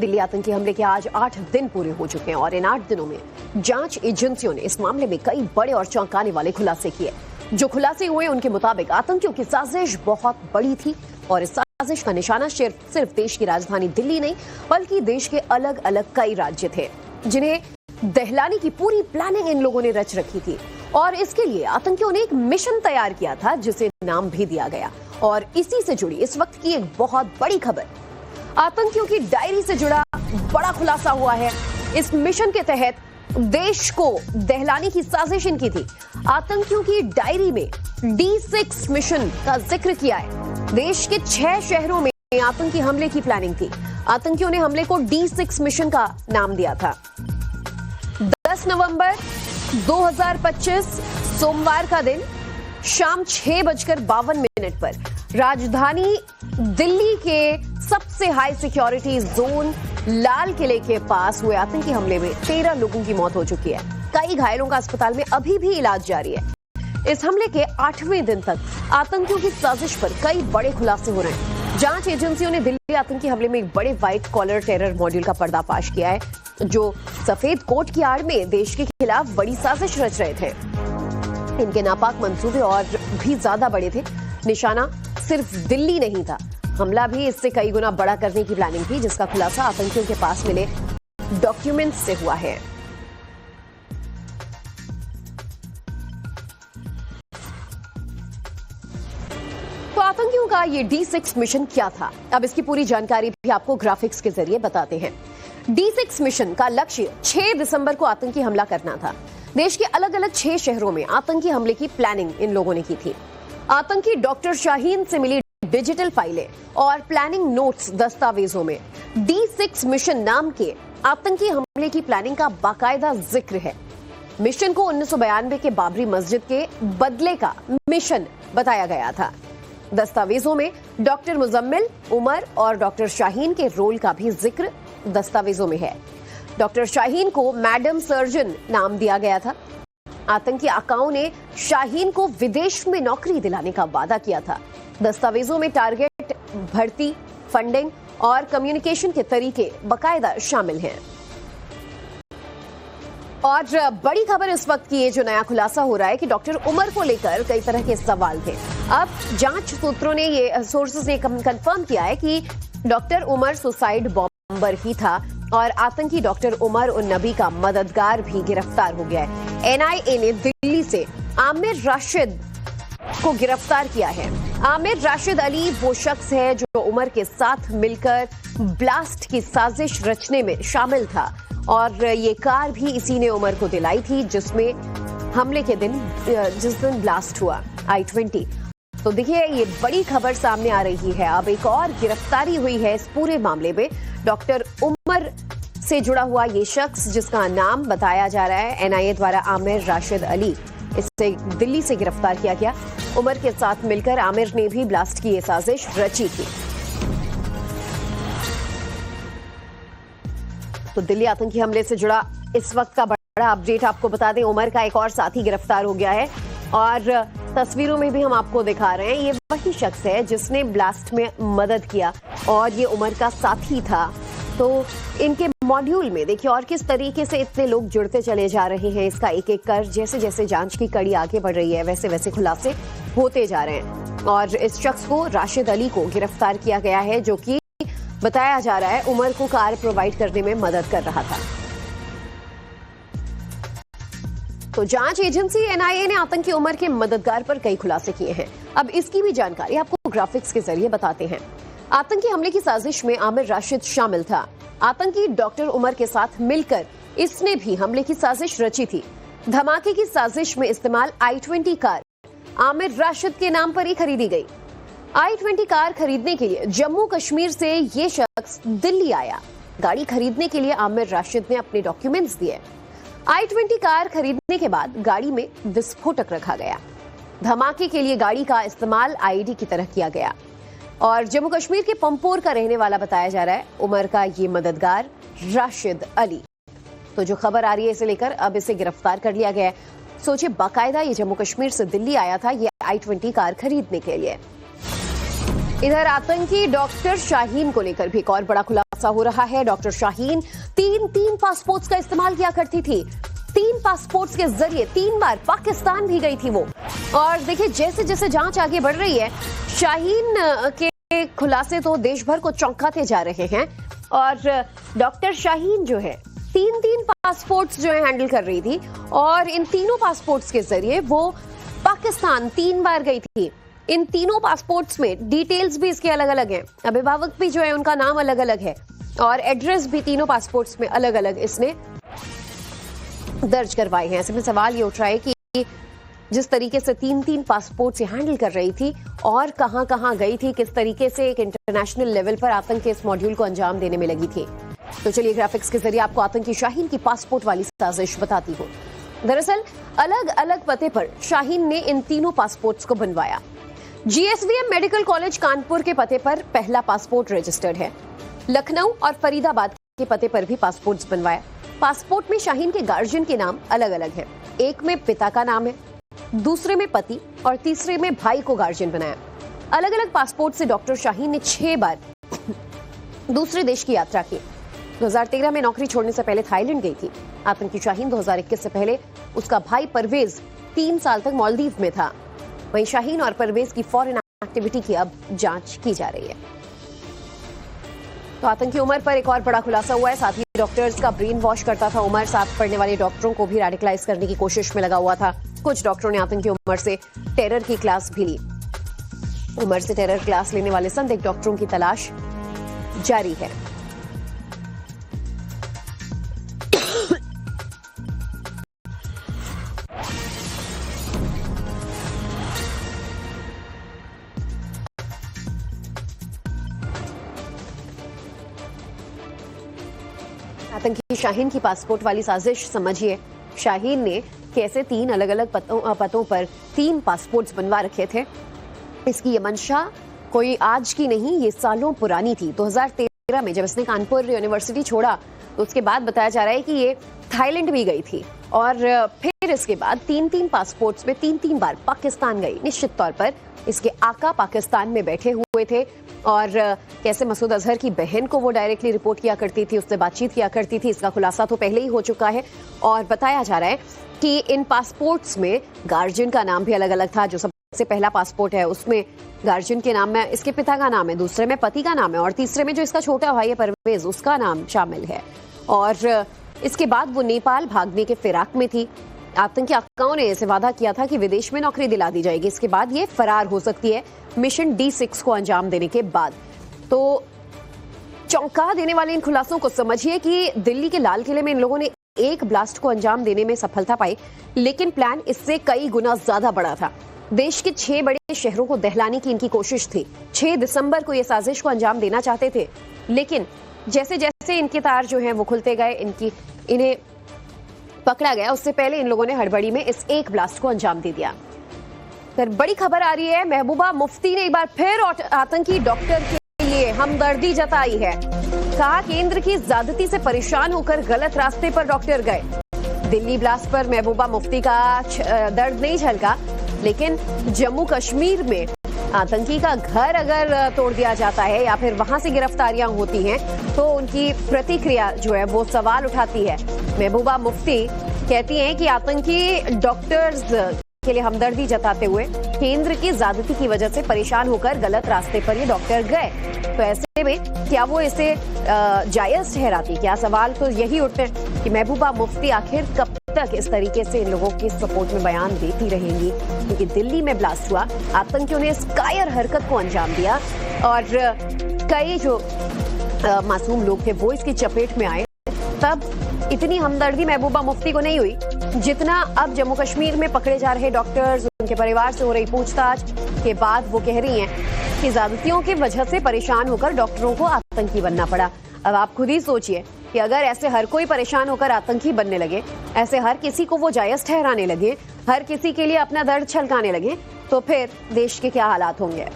दिल्ली आतंकी हमले के आज 8 दिन पूरे हो चुके हैं और इन 8 दिनों में जांच एजेंसियों ने इस मामले में कई बड़े और चौंकाने वाले खुलासे किए। जो खुलासे हुए उनके मुताबिक आतंकियों की साजिश बहुत बड़ी थी और इस साजिश का निशाना सिर्फ देश की राजधानी दिल्ली नहीं बल्कि देश के अलग अलग कई राज्य थे, जिन्हें दहलाने की पूरी प्लानिंग इन लोगों ने रच रखी थी। और इसके लिए आतंकियों ने एक मिशन तैयार किया था जिसे नाम भी दिया गया। और इसी से जुड़ी इस वक्त की एक बहुत बड़ी खबर, आतंकियों की डायरी से जुड़ा बड़ा खुलासा हुआ है। इस मिशन के तहत देश को दहलाने की साजिश इनकी थी। आतंकियों की डायरी में D6 मिशन का जिक्र किया है। देश के 6 शहरों में आतंकी हमले की प्लानिंग थी। आतंकियों ने हमले को D6 मिशन का नाम दिया था। 10 नवंबर 2025 सोमवार का दिन शाम 6:52 पर राजधानी दिल्ली के सबसे हाई सिक्योरिटी जोन लाल किले के पास हुए आतंकी हमले में 13 लोगों की मौत हो चुकी है। कई घायलों का अस्पताल में अभी भी इलाज जारी है। इस हमले के 8वें दिन तक आतंकियों की साजिश पर कई बड़े खुलासे हो रहे हैं। जांच एजेंसियों ने दिल्ली आतंकी हमले में एक बड़े व्हाइट कॉलर टेरर मॉड्यूल का पर्दाफाश किया है, जो सफेद कोट की आड़ में देश के खिलाफ बड़ी साजिश रच रहे थे। इनके नापाक मंसूबे और भी ज्यादा बड़े थे। निशाना सिर्फ दिल्ली नहीं था, हमला भी इससे कई गुना बड़ा करने की प्लानिंग थी, जिसका खुलासा आतंकियों के पास मिले डॉक्यूमेंट्स से हुआ है। तो आतंकियों का ये D6 मिशन क्या था, अब इसकी पूरी जानकारी भी आपको ग्राफिक्स के जरिए बताते हैं। D6 मिशन का लक्ष्य 6 दिसंबर को आतंकी हमला करना था। देश के अलग अलग 6 शहरों में आतंकी हमले की प्लानिंग इन लोगों ने की थी। आतंकी डॉक्टर शाहीन से मिली डिजिटल फाइलें और प्लानिंग नोट्स दस्तावेजों में D6 मिशन नाम के आतंकी हमले की प्लानिंग का बाकायदा जिक्र है। मिशन को 1992 के बाबरी मस्जिद के बदले का मिशन बताया गया था। दस्तावेजों में डॉक्टर मुजम्मिल, उमर और डॉक्टर शाहीन के रोल का भी जिक्र दस्तावेजों में है। डॉक्टर शाहीन को मैडम सर्जन नाम दिया गया था। आतंकी आकाओं ने शाहीन को विदेश में नौकरी दिलाने का वादा किया था। दस्तावेजों में टारगेट, भर्ती, फंडिंग और कम्युनिकेशन के तरीके बाकायदा शामिल हैं। और बड़ी खबर इस वक्त की, ये जो नया खुलासा हो रहा है कि डॉक्टर उमर को लेकर कई तरह के सवाल थे। अब जांच सूत्रों ने, ये सोर्सेस ने कंफर्म किया है कि डॉक्टर उमर सुसाइड बॉम्बर ही था और आतंकी डॉक्टर उमर उन नबी का मददगार भी गिरफ्तार हो गया है। NIA ने दिल्ली से आमिर राशिद को गिरफ्तार किया है। आमिर राशिद अली वो शख्स है जो उमर के साथ मिलकर ब्लास्ट की साजिश रचने में शामिल था और ये कार भी इसी ने उमर को दिलाई थी जिसमें हमले के दिन जिस दिन ब्लास्ट हुआ I-20। तो देखिए, ये बड़ी खबर सामने आ रही है। अब एक और गिरफ्तारी हुई है इस पूरे मामले में। डॉक्टर उमर से जुड़ा हुआ ये शख्स जिसका नाम बताया जा रहा है NIA द्वारा आमिर राशिद अली, इससे दिल्ली से गिरफ्तार किया गया। उमर के साथ मिलकर आमिर ने भी ब्लास्ट की ये साजिश रची थी। तो दिल्ली आतंकी हमले से जुड़ा इस वक्त का बड़ा अपडेट आपको बता दें, उमर का एक और साथी गिरफ्तार हो गया है और तस्वीरों में भी हम आपको दिखा रहे हैं। ये वही शख्स है जिसने ब्लास्ट में मदद किया और ये उमर का साथी था। तो इनके मॉड्यूल में देखिए और किस तरीके से इतने लोग जुड़ते चले जा रहे हैं। इसका एक एक कर जैसे जैसे जांच की कड़ी आगे बढ़ रही है वैसे वैसे खुलासे होते जा रहे हैं। और इस शख्स को, राशिद अली को गिरफ्तार किया गया है जो कि बताया जा रहा है उमर को कार प्रोवाइड करने में मदद कर रहा था। तो जांच एजेंसी NIA ने आतंकी उमर के मददगार पर कई खुलासे किए हैं। अब इसकी भी जानकारी आपको ग्राफिक्स के जरिए बताते हैं। आतंकी हमले की साजिश में आमिर राशिद शामिल था। आतंकी डॉक्टर उमर के साथ मिलकर इसने भी हमले की साजिश रची थी। धमाके की साजिश में इस्तेमाल I-20 कार आमिर राशिद के नाम पर ही खरीदी गई। I-20 कार खरीदने के लिए जम्मू कश्मीर से ये शख्स दिल्ली आया। गाड़ी खरीदने के लिए आमिर राशिद ने अपने डॉक्यूमेंट्स दिए। I-20 कार खरीदने के बाद गाड़ी में विस्फोटक रखा गया। धमाके के लिए गाड़ी का इस्तेमाल IED की तरह किया गया और जम्मू कश्मीर के पंपोर का रहने वाला बताया जा रहा है उमर का ये मददगार राशिद अली। तो जो खबर आ रही है इसे लेकर अब इसे गिरफ्तार कर लिया गया है। सोचिए, बाकायदा ये जम्मू कश्मीर से दिल्ली आया था ये I-20 कार खरीदने के लिए। इधर आतंकी डॉक्टर शाहीन को लेकर भी एक और बड़ा खुलासा खुलासा हो रहा है। डॉक्टर शाहीन तीन पासपोर्ट्स का इस्तेमाल किया करती थी। 3 पासपोर्ट्स के जरिए 3 बार पाकिस्तान भी गई थी वो। और देखिए जैसे जैसे जांच आगे बढ़ रही है, शाहीन के खुलासे तो देश भर को चौंकाते जा रहे हैं। और डॉक्टर शाहीन जो है 3 पासपोर्ट्स जो है हैंडल कर रही थी और इन तीनों पासपोर्ट्स के जरिए वो पाकिस्तान 3 बार गई थी। इन तीनों पासपोर्ट्स में डिटेल्स भी इसके अलग अलग हैं, अभिभावक भी जो है उनका नाम अलग अलग है और एड्रेस भी तीनों पासपोर्ट्स में अलग अलग इसने दर्ज करवाए हैं। ऐसे में सवाल ये उठ रहा है कि जिस तरीके से 3 पासपोर्ट से हैंडल कर रही थी और कहां गई थी, किस तरीके से एक इंटरनेशनल लेवल पर आतंक के इस मॉड्यूल को अंजाम देने में लगी थी। तो चलिए ग्राफिक्स के जरिए आपको आतंकी शाहीन की पासपोर्ट वाली साजिश बताती हूँ। दरअसल अलग अलग पते पर शाहीन ने इन तीनों पासपोर्ट्स को बनवाया। GSVM मेडिकल कॉलेज कानपुर के पते पर पहला पासपोर्ट रजिस्टर्ड है। लखनऊ और फरीदाबाद के पते पर भी पासपोर्ट्स बनवाया। पासपोर्ट में शाहीन के गार्जियन के नाम अलग अलग है। एक में पिता का नाम है, दूसरे में पति और तीसरे में भाई को गार्जियन बनाया। अलग अलग पासपोर्ट से डॉक्टर शाहीन ने 6 बार दूसरे देश की यात्रा की। 2013 में नौकरी छोड़ने से पहले थाईलैंड गई थी। आतंकी शाहीन 2021 से पहले उसका भाई परवेज 3 साल तक मालदीव में था। वहीं शाहीन और परवेज की फॉरेन एक्टिविटी की अब जांच की जा रही है। तो आतंकी उमर पर एक और बड़ा खुलासा हुआ है। साथ ही डॉक्टर्स का ब्रेन वॉश करता था उमर। साथ पढ़ने वाले डॉक्टरों को भी रेडिकलाइज करने की कोशिश में लगा हुआ था। कुछ डॉक्टरों ने आतंकी उमर से टेरर की क्लास भी ली। उमर से टेरर क्लास लेने वाले संदिग्ध डॉक्टरों की तलाश जारी है। आतंकी शाहीन की पासपोर्ट वाली साजिश समझिए। शाहीन ने कैसे 3 अलग अलग पतों पर 3 पासपोर्ट्स बनवा रखे थे। इसकी ये मंशा कोई आज की नहीं, ये सालों पुरानी थी। 2013 में जब इसने कानपुर यूनिवर्सिटी छोड़ा तो उसके बाद बताया जा रहा है कि ये थाईलैंड भी गई थी और फिर इसके बाद 3 पासपोर्ट्स में 3 बार पाकिस्तान गई। निश्चित तौर पर इसके आका पाकिस्तान में बैठे हुए थे और कैसे मसूद अजहर की बहन को वो डायरेक्टली रिपोर्ट किया करती थी, उससे बातचीत किया करती थी। इसका खुलासा तो पहले ही हो चुका है और बताया जा रहा है कि इन पासपोर्ट्स में गार्जियन का नाम भी अलग अलग था। जो सबसे पहला पासपोर्ट है उसमें गार्जियन के नाम में इसके पिता का नाम है, दूसरे में पति का नाम है और तीसरे में जो इसका छोटा भाई है परवेज, उसका नाम शामिल है। और इसके बाद वो नेपाल भागने के फिराक में थी। आतंकी आकाओं ने इसे वादा किया था कि विदेश में नौकरी दिला दी जाएगी। इसके बाद ये फरार हो सकती है मिशन D6 को अंजाम देने के बाद। तो चौंका देने वाले इन खुलासों को समझिए कि दिल्ली के लाल किले में इन लोगों ने एक ब्लास्ट को अंजाम देने में सफलता पाई, लेकिन प्लान इससे कई गुना ज्यादा बड़ा था। देश के 6 बड़े शहरों को दहलाने की इनकी कोशिश थी। 6 दिसंबर को यह साजिश को अंजाम देना चाहते थे, लेकिन जैसे जैसे इनके तार जो हैं वो खुलते गए, इन्हें पकड़ा गया, उससे पहले इन लोगों ने हड़बड़ी में इस एक ब्लास्ट को अंजाम दे दिया। फिर बड़ी खबर आ रही है, महबूबा मुफ्ती ने एक बार फिर आतंकी डॉक्टर के लिए हमदर्दी जताई है। कहा केंद्र की ज्यादती से परेशान होकर गलत रास्ते पर डॉक्टर गए। दिल्ली ब्लास्ट पर महबूबा मुफ्ती का दर्द नहीं झलका, लेकिन जम्मू कश्मीर में आतंकी का घर अगर तोड़ दिया जाता है या फिर वहां से गिरफ्तारियां होती हैं तो उनकी प्रतिक्रिया जो है वो सवाल उठाती है। महबूबा मुफ्ती कहती हैं कि आतंकी डॉक्टर्स के लिए हमदर्दी जताते हुए केंद्र की ज्यादती की वजह से परेशान होकर गलत रास्ते पर ये डॉक्टर गए। तो ऐसे में क्या वो इसे जायज ठहराती? क्या सवाल तो यही उठते हैं कि महबूबा मुफ्ती आखिर कब तक इस तरीके से इन लोगों के सपोर्ट में बयान देती रहेंगी, क्योंकि दिल्ली में ब्लास्ट हुआ, आतंकियों ने इस कायर हरकत को अंजाम दिया और कई जो मासूम लोग थे वो इसकी चपेट में आए। तब इतनी हमदर्दी महबूबा मुफ्ती को नहीं हुई जितना अब जम्मू कश्मीर में पकड़े जा रहे डॉक्टर्स, उनके परिवार से हो रही पूछताछ के बाद वो कह रही हैं कि ज्यादतियों की वजह से परेशान होकर डॉक्टरों को आतंकी बनना पड़ा। अब आप खुद ही सोचिए कि अगर ऐसे हर कोई परेशान होकर आतंकी बनने लगे, ऐसे हर किसी को वो जायज ठहराने लगे, हर किसी के लिए अपना दर्द छलकाने लगे, तो फिर देश के क्या हालात होंगे।